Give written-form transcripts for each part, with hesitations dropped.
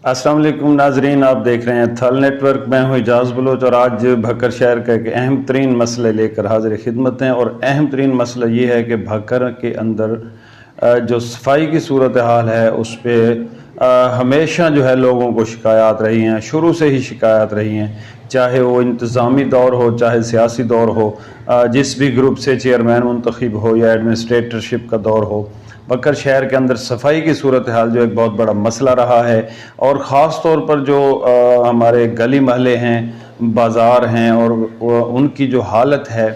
अस्सलाम वालेकुम नाजरीन, आप देख रहे हैं थल नेटवर्क। मैं हूँ इजाज़ बलोच और आज भक्कर शहर का एक अहम तरीन मसला लेकर हाजिर खिदमत हैं। और अहम तरीन मसला ये है कि भक्कर के अंदर जो सफाई की सूरत हाल है उस पर हमेशा जो है लोगों को शिकायत रही हैं, शुरू से ही शिकायत रही हैं, चाहे वो इंतज़ामी दौर हो चाहे सियासी दौर हो, जिस भी ग्रुप से चेयरमैन मुंतखब हो या एडमिनिस्ट्रेटरशिप का दौर हो। बकर शहर के अंदर सफाई की सूरत हाल जो एक बहुत बड़ा मसला रहा है। और ख़ास तौर पर जो हमारे गली महल्ले हैं, बाज़ार हैं, और उनकी जो हालत है,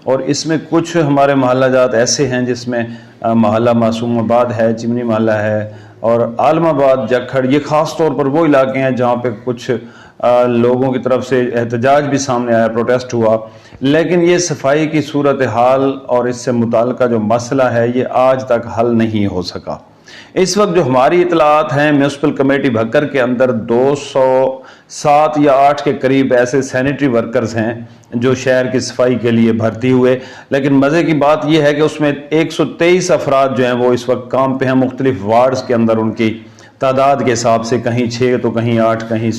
और इसमें कुछ हमारे महल्ला जात ऐसे हैं जिसमें महल्ला मासूमाबाद है, चिमनी महल्ला है, और आलमाबाद, जखड़, ये ख़ास तौर पर वो इलाके हैं जहाँ पे कुछ लोगों की तरफ से एहतजाज भी सामने आया, प्रोटेस्ट हुआ। लेकिन ये सफाई की सूरत हाल और इससे मुताल्लिक़ जो मसला है ये आज तक हल नहीं हो सका। इस वक्त जो हमारी इतलात हैं, म्यूनसिपल कमेटी भक्कर के अंदर 207 या 8 के करीब ऐसे सैनिटरी वर्कर्स हैं जो शहर की सफाई के लिए भर्ती हुए। लेकिन मज़े की बात यह है कि उसमें 123 अफराद जो हैं वो इस वक्त काम पे हैं। मुख्तलिफ वार्ड्स के अंदर उनकी तादाद के हिसाब से कहीं 6 तो कहीं 8, कहीं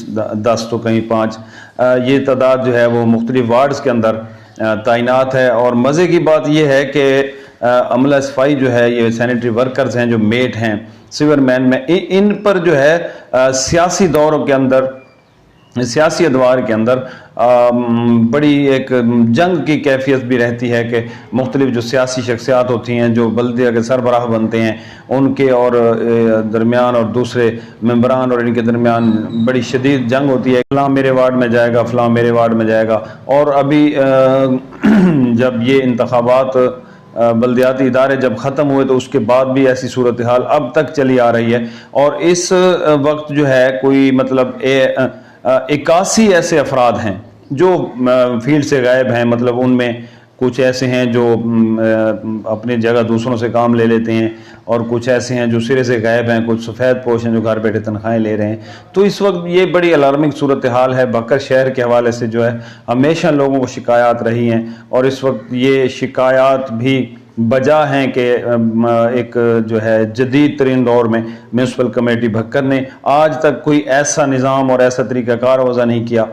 10 तो कहीं 5, ये तादाद जो है वो मुख्तलिफ वार्ड्स के अंदर तैनात है। और मज़े की बात यह है कि अमला सफाई जो है, ये सैनिटरी वर्कर्स हैं, जो मेट हैं, सीवरमैन में, इन पर जो है सियासी दौरों के अंदर, सियासी अदवार के अंदर बड़ी एक जंग की कैफियत भी रहती है कि मुख्तलिफ जो सियासी शख्सियात होती हैं, जो बल्दिया के सरबराह बनते हैं, उनके और दरमियान और दूसरे मेंबरान और इनके दरमियान बड़ी शदीद जंग होती है। फ़लाँ मेरे वार्ड में जाएगा, फ़लाँ मेरे वार्ड में जाएगा। और अभी जब ये इंतखाबात बल्दियाती इदारे जब ख़त्म हुए तो उसके बाद भी ऐसी सूरत हाल अब तक चली आ रही है। और इस वक्त जो है कोई मतलब 81 ऐसे अफराद हैं जो फील्ड से गायब हैं। मतलब उनमें कुछ ऐसे हैं जो अपनी जगह दूसरों से काम ले लेते हैं, और कुछ ऐसे हैं जो सिरे से गायब हैं, कुछ सफ़ेद पोश हैं जो घर बैठे तनख्वाहें ले रहे हैं। तो इस वक्त ये बड़ी अलार्मिंग सूरत हाल है। बकर शहर के हवाले से जो है हमेशा लोगों को शिकायत रही हैं, और इस वक्त ये शिकायत भी बजा हैं कि एक जो है जदीद तरीन दौर में म्यूनसिपल कमेटी भक्कर ने आज तक कोई ऐसा निज़ाम और ऐसा तरीक़ाकार वज़ा नहीं किया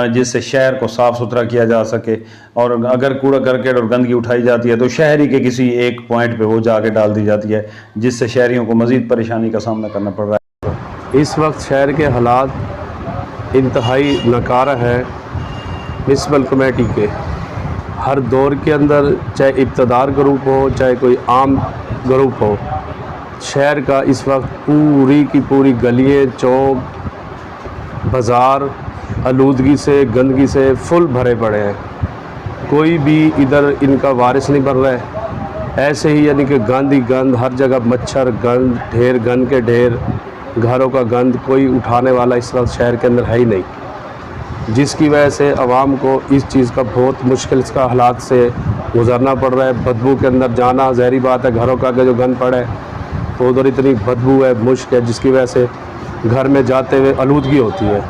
जिससे शहर को साफ़ सुथरा किया जा सके। और अगर कूड़ा करकट और गंदगी उठाई जाती है तो शहरी के किसी एक पॉइंट पे वो जाके डाल दी जाती है, जिससे शहरियों को मज़ीद परेशानी का सामना करना पड़ रहा है। इस वक्त शहर के हालात इंतहाई नकारा है। म्यूनसिपल कमेटी के हर दौर के अंदर, चाहे इब्तदार ग्रुप हो चाहे कोई आम ग्रुप हो, शहर का इस वक्त पूरी की पूरी गलियाँ, चौक, बाज़ार आलूदगी से, गंदगी से फुल भरे पड़े हैं। कोई भी इधर इनका वारिस नहीं बन रहा है। ऐसे ही यानी कि गंद ही गंद, हर जगह मच्छर, गंद, ढेर, गंद के ढेर, घरों का गंद कोई उठाने वाला इस वक्त शहर के अंदर है ही नहीं, जिसकी वजह से आवाम को इस चीज़ का बहुत मुश्किल का हालात से गुजरना पड़ रहा है। बदबू के अंदर जाना ज़हरी बात है। घरों का आगे जो गंद पड़ा है तो उधर इतनी बदबू है, मुश्क है, जिसकी वजह से घर में जाते हुए आलूदगी होती है।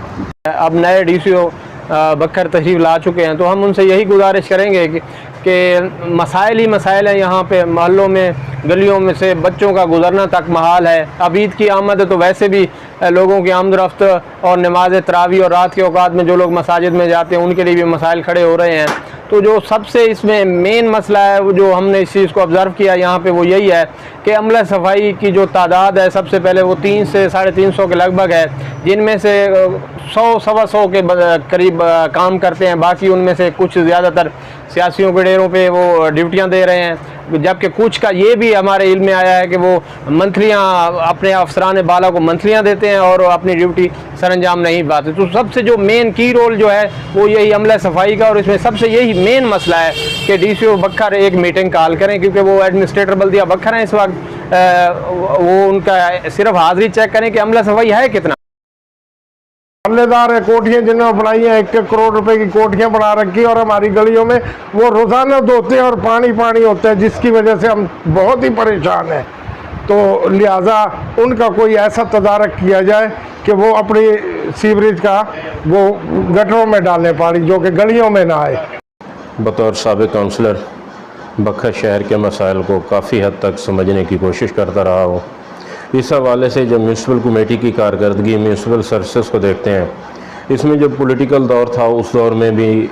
अब नए DCO बकर तशरीफ़ ला चुके हैं, तो हम उनसे यही गुजारिश करेंगे कि मसाइल ही मसाइल हैं यहाँ पे। महल्लों में, गलियों में से बच्चों का गुजरना तक महाल है। अब ईद की आमद है तो वैसे भी लोगों की आमद रफ्त और नमाज तरावी और रात के औकात में जो लोग मसाजिद में जाते हैं उनके लिए भी मसाइल खड़े हो रहे हैं। तो जो सबसे इसमें मेन मसला है, वो जो हमने इस चीज़ को ऑब्ज़र्व किया यहाँ पे, वो यही है कि अमला सफाई की जो तादाद है, सबसे पहले वो 300 से 350 के लगभग है, जिनमें से 100 सवा 100 के करीब काम करते हैं। बाकी उनमें से कुछ ज़्यादातर सियासियों के डेरों पे वो ड्यूटियां दे रहे हैं, जबकि कुछ का ये भी हमारे इल्म में आया है कि वो मंथलियां अपने अफसरान बाला को मंथलियां देते हैं और अपनी ड्यूटी सरंजाम नहीं पाते। तो सबसे जो मेन की रोल जो है वो यही अमला सफाई का, और इसमें सबसे यही मेन मसला है कि DCO बकर एक मीटिंग कॉल करें, क्योंकि वो एडमिनिस्ट्रेटर बल्दिया बकर हैं इस वक्त। वो उनका सिर्फ हाजिरी चेक करें कि अमला सफाई है कितना। मल्लेदार है, कोठियाँ जिन्होंने बनाई हैं, 1 करोड़ रुपए की कोठियाँ बना रखी, और हमारी गलियों में वो रोज़ाना धोते हैं और पानी पानी होता है, जिसकी वजह से हम बहुत ही परेशान हैं। तो लिहाजा उनका कोई ऐसा तदारक किया जाए कि वो अपनी सीवरेज का वो गटरों में डालें पानी, जो कि गलियों में ना आए। बतौर साबिक़ काउंसलर बकर शहर के मसाइल को काफ़ी हद तक समझने की कोशिश करता रहा हूँ। इस हवाले से जब म्यूनसिपल कमेटी की कारकर्दगी म्यूनसिपल सर्विसेज को देखते हैं, इसमें जब पॉलिटिकल दौर था उस दौर में भी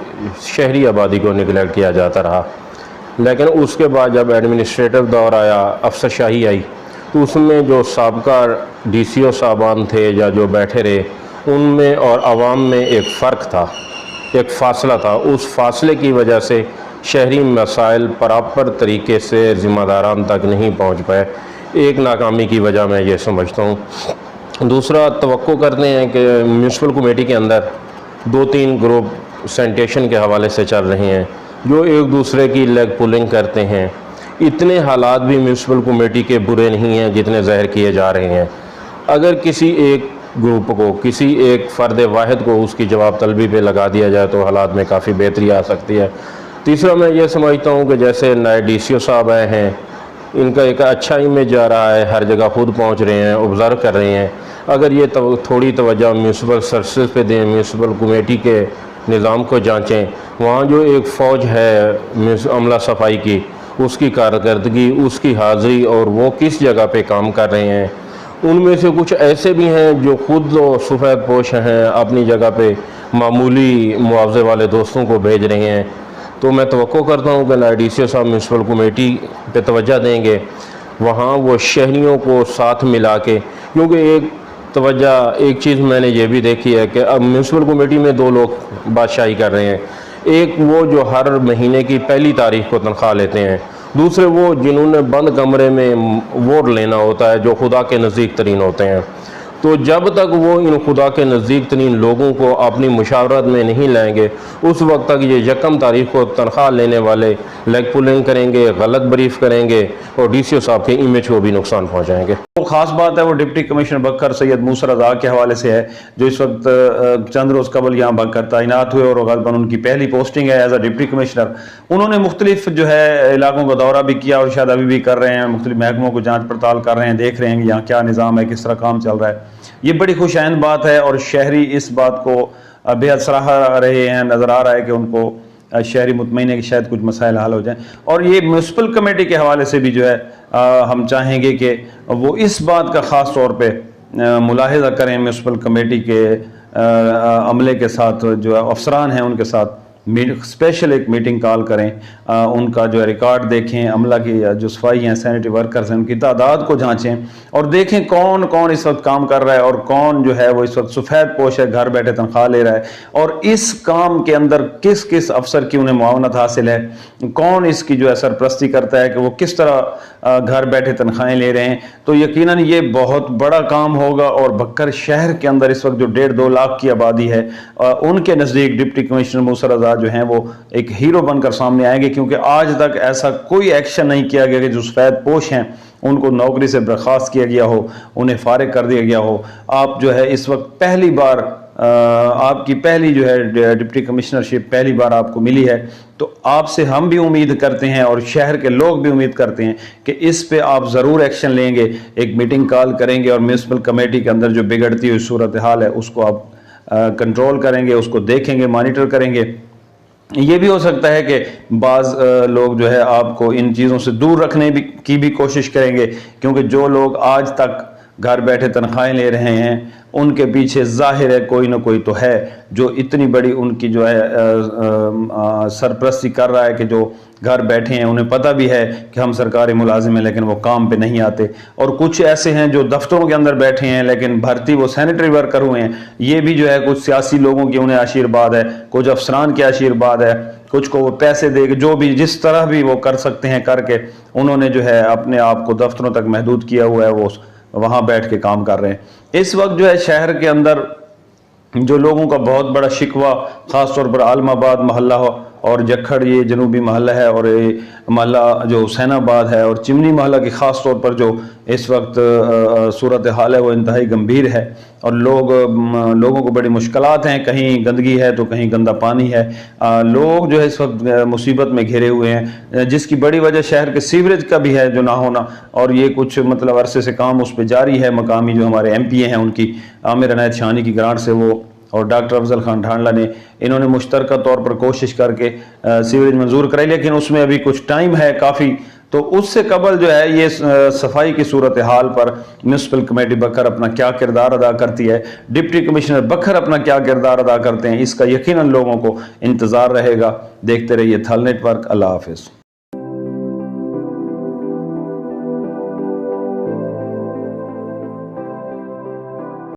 शहरी आबादी को निगलेक्ट किया जाता रहा, लेकिन उसके बाद जब एडमिनिस्ट्रेटिव दौर आया, अफसरशाही आई, तो उसमें जो साबका DCO साहबान थे या जो बैठे रहे, उनमें और आवाम में एक फ़र्क था, एक फ़ासला था। उस फासले की वजह से शहरी मसाइल प्रॉपर तरीके से ज़िम्मेदारान तक नहीं पहुंच पाए। एक नाकामी की वजह मैं ये समझता हूँ। दूसरा, तवक्को करते हैं कि म्यूनसिपल कमेटी के अंदर 2-3 ग्रुप सैनिटेशन के हवाले से चल रहे हैं जो एक दूसरे की लेग पुलिंग करते हैं। इतने हालात भी म्यूनसिपल कमेटी के बुरे नहीं हैं जितने ज़ाहिर किए जा रहे हैं। अगर किसी एक ग्रुप को, किसी एक फ़र्द वाहिद को उसकी जवाब तलबी पे लगा दिया जाए तो हालात में काफ़ी बेहतरी आ सकती है। तीसरा, मैं ये समझता हूँ कि जैसे नए DCO साहब आए हैं, इनका एक अच्छा इमेज आ रहा है, हर जगह खुद पहुँच रहे हैं, ऑब्ज़र्व कर रहे हैं। अगर ये थोड़ी तवज्जो म्यूनसिपल सर्विसेज पे दें, म्यूनसिपल कमेटी के निज़ाम को जाँचें, वहाँ जो एक फ़ौज है अमला सफाई की, उसकी कारकर्दगी, उसकी हाज़िरी और वो किस जगह पे काम कर रहे हैं, उनमें से कुछ ऐसे भी हैं जो खुद सफ़ेद पोश हैं, अपनी जगह पे मामूली मुआवजे वाले दोस्तों को भेज रहे हैं। तो मैं तवक्को करता हूँ कि नए DCO साहब म्यूनसिपल कमेटी पे तवज्जो देंगे, वहाँ वो शहरियों को साथ मिला के, क्योंकि एक चीज़ मैंने ये भी देखी है कि अब म्यूनसिपल कमेटी में 2 लोग बादशाही कर रहे हैं। एक वो जो हर महीने की पहली तारीख को तनख्वाह लेते हैं, दूसरे वो जिन्होंने बंद कमरे में वोट लेना होता है, जो खुदा के नज़दीक तरीन होते हैं। तो जब तक वो इन खुदा के नज़दीक तरीन लोगों को अपनी मुशावरत में नहीं लाएंगे, उस वक्त तक ये 1 तारीख को तनख्वाह लेने वाले लेग पुलिंग करेंगे, गलत ब्रीफ करेंगे और DCO साहब के इमेज को भी नुकसान पहुँचाएँगे। वो ख़ास बात है वो डिप्टी कमिश्नर बकर सैयद मूसा रज़ा के हवाले से है, जो इस वक्त चंद रोज़ कबल यहाँ बकर तैनात हुए और ग़ालिबन उनकी पहली पोस्टिंग है एज अ डिप्टी कमिश्नर। उन्होंने मुख्तलिफ जो है इलाकों का दौरा भी किया और शायद अभी भी कर रहे हैं, मुख्तलिफ महकमों को जाँच पड़ताल कर रहे हैं, देख रहे हैं कि यहाँ क्या निज़ाम है, किस तरह काम चल रहा है। ये बड़ी खुशआइंद बात है और शहरी इस बात को बेहद सराहा रहे हैं। नज़र आ रहा है कि उनको शहरी मुतमईन है कि शायद कुछ मसाइल हल हो जाएं। और ये म्यूनसिपल कमेटी के हवाले से भी जो है हम चाहेंगे कि वो इस बात का ख़ास तौर पे मुलाहिज़ा करें, म्यूनसिपल कमेटी के अमले के साथ, जो अफसरान हैं उनके साथ स्पेशल एक मीटिंग कॉल करें, उनका जो है रिकॉर्ड देखें, अमला की जो सफाई हैं, सैनिटरी वर्कर्स हैं, उनकी तादाद को जांचें और देखें कौन कौन इस वक्त काम कर रहा है और कौन जो है वो इस वक्त सफ़ेद पोश है, घर बैठे तनख्वाह ले रहा है, और इस काम के अंदर किस किस अफसर की उन्हें मुआवनत हासिल है, कौन इसकी जो है सरपरस्ती करता है कि वो किस तरह घर बैठे तनख्वाहें ले रहे हैं। तो यकीनन ये बहुत बड़ा काम होगा और बकर शहर के अंदर इस वक्त जो 1.5-2 लाख की आबादी है, उनके नज़दीक डिप्टी कमिश्नर मूसा रज़ा जो हैं वो एक हीरो बनकर सामने आएंगे, क्योंकि आज तक ऐसा कोई एक्शन नहीं किया गया कि जो सफ़ेद पोश हैं उनको नौकरी से बर्खास्त किया गया हो, उन्हें फारिग कर दिया गया हो। आप जो है इस वक्त पहली बार आपकी पहली जो है डिप्टी कमिश्नरशिप पहली बार आपको मिली है, तो आपसे हम भी उम्मीद करते हैं और शहर के लोग भी उम्मीद करते हैं कि इस पे आप ज़रूर एक्शन लेंगे, एक मीटिंग कॉल करेंगे और म्यूनसिपल कमेटी के अंदर जो बिगड़ती हुई सूरत हाल है उसको आप कंट्रोल करेंगे, उसको देखेंगे, मॉनिटर करेंगे। ये भी हो सकता है कि बाज़ लोग जो है आपको इन चीज़ों से दूर रखने की भी कोशिश करेंगे, क्योंकि जो लोग आज तक घर बैठे तनख्वाहें ले रहे हैं उनके पीछे जाहिर है कोई ना कोई तो है जो इतनी बड़ी उनकी जो है सरपरस्ती कर रहा है कि जो घर बैठे हैं, उन्हें पता भी है कि हम सरकारी मुलाजिम हैं लेकिन वो काम पे नहीं आते। और कुछ ऐसे हैं जो दफ्तरों के अंदर बैठे हैं लेकिन भर्ती वो सैनिटरी वर्कर हुए हैं। ये भी जो है कुछ सियासी लोगों की उन्हें आशीर्वाद है, कुछ अफसरान के आशीर्वाद है, कुछ को वो पैसे दे, जो भी जिस तरह भी वो कर सकते हैं करके उन्होंने जो है अपने आप को दफ्तरों तक महदूद किया हुआ है, वो वहाँ बैठ के काम कर रहे हैं। इस वक्त जो है शहर के अंदर जो लोगों का बहुत बड़ा शिकवा ख़ास तौर पर आलमाबाद मोहल्ला और जखड़ ये जनूबी मोहल्ला है और ये मोहल्ला जो हुसैनाबाद है और चिमनी मोहल्ला की ख़ास तौर पर जो इस वक्त सूरत हाल है वो इंतहाई गंभीर है और लोगों को बड़ी मुश्किलात हैं, कहीं गंदगी है तो कहीं गंदा पानी है। लोग जो है इस वक्त मुसीबत में घिरे हुए हैं, जिसकी बड़ी वजह शहर के सीवरेज का भी है जो ना होना, और ये कुछ मतलब अरसे से काम उस पर जारी है। मकामी जो हमारे MP हैं उनकी आमिर अनायत शानी की ग्रांट से वो और डॉक्टर अफजल खान ढांडला ने इन्होंने मुश्तरका तौर पर कोशिश करके सीवरेज मंजूर कराई, लेकिन उसमें अभी कुछ टाइम है, काफ़ी तो उससे कबल जो है ये सफाई की सूरत हाल पर म्यूनसिपल कमेटी बखर अपना क्या किरदार अदा करती है, डिप्टी कमिश्नर बखर अपना क्या किरदार अदा करते हैं, इसका यकीनन लोगों को इंतज़ार रहेगा। देखते रहिए थल नेटवर्क। अल्लाह हाफिज़।